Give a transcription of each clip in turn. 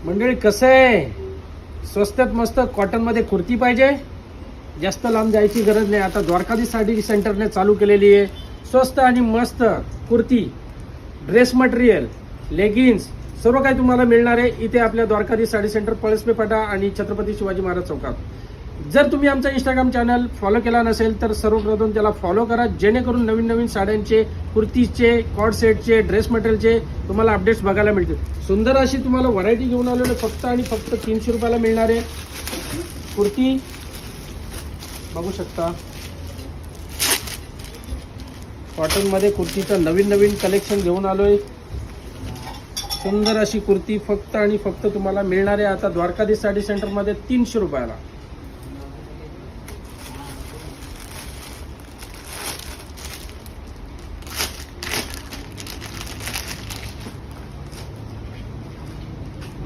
मंडळी कसं आहे, स्वस्तात मस्त कॉटनमध्ये कुर्ती पाहिजे, जास्त लांब जायची गरज नाही. आता द्वारकाधीश साडी सेंटरने चालू केलेली आहे. स्वस्त आणि मस्त कुर्ती, ड्रेस मटेरियल, लेगिन्स सर्व काही तुम्हाला मिळणार आहे इथे आपल्या द्वारकाधीश साडी सेंटर, पळसपे फाटा आणि छत्रपती शिवाजी महाराज चौकात. जर तुम्ही आमचा इंस्टाग्राम चॅनल फॉलो केला नसेल तर सर्वप्रथम त्याला फॉलो करा, जेणेकरून नवीन नवीन साड्यांचे, कुर्तीचे, कॉर्ड सेटचे, ड्रेस मटेरियलचे तुम्हाला अपडेट्स बघायला मिळतील. सुंदर अशी तुम्हाला व्हरायटी घेऊन आलेलो फक्त आणि फक्त 300 रुपयाला मिळणार आहे. कुर्ती बघू शकता, कॉटन मध्ये कुर्तीचं नवीन नवीन कलेक्शन घेऊन आलोय. सुंदर अशी कुर्ती फक्त आणि फक्त तुम्हाला मिळणार आहे आता द्वारकाधीश साडी सेंटर मध्ये 300 रुपयाला.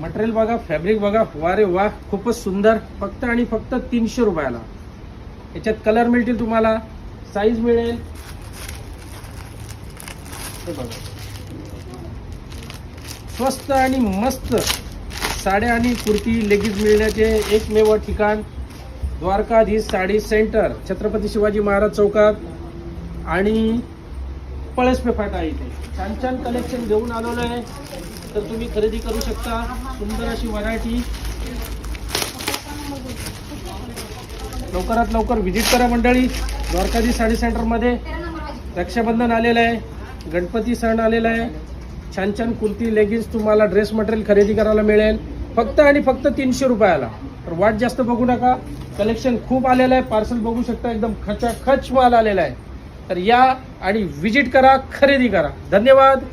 मटेरियल बघा, फॅब्रिक बघा, वारे वा, खूपच सुंदर. फक्त आणि फक्त 300 रुपयाला. याच्यात कलर मिळतील तुम्हाला, साईज मिळेल. हे बघा, स्वस्त आणि मस्त साड्या आणि कुर्ती, लेगिन्स मिळण्याचे एकमेव ठिकाण द्वारकाधीश साडी सेंटर, छत्रपती शिवाजी महाराज चौकात आणि पळसपे फाटा इथे. छान छान कलेक्शन घेऊन आलेलो आहे, तर तुम्ही खरेदी करू शकता. सुंदर अशी व्हरायटी. लवकरात लवकर व्हिजिट करा मंडळी द्वारकाधीश साडी सेंटरमध्ये. रक्षाबंधन आलेलं आहे, गणपती सण आलेला आहे. छान छान कुर्ती, लेगिन्स तुम्हाला ड्रेस मटेरियल खरेदी करायला मिळेल फक्त आणि फक्त 300 रुपयाला. तर वाट जास्त बघू नका, कलेक्शन खूप आलेलं आहे. पार्सल बघू शकता, एकदम खचाखच माल आलेला आहे. तर या आणि व्हिजिट करा, खरेदी करा. धन्यवाद.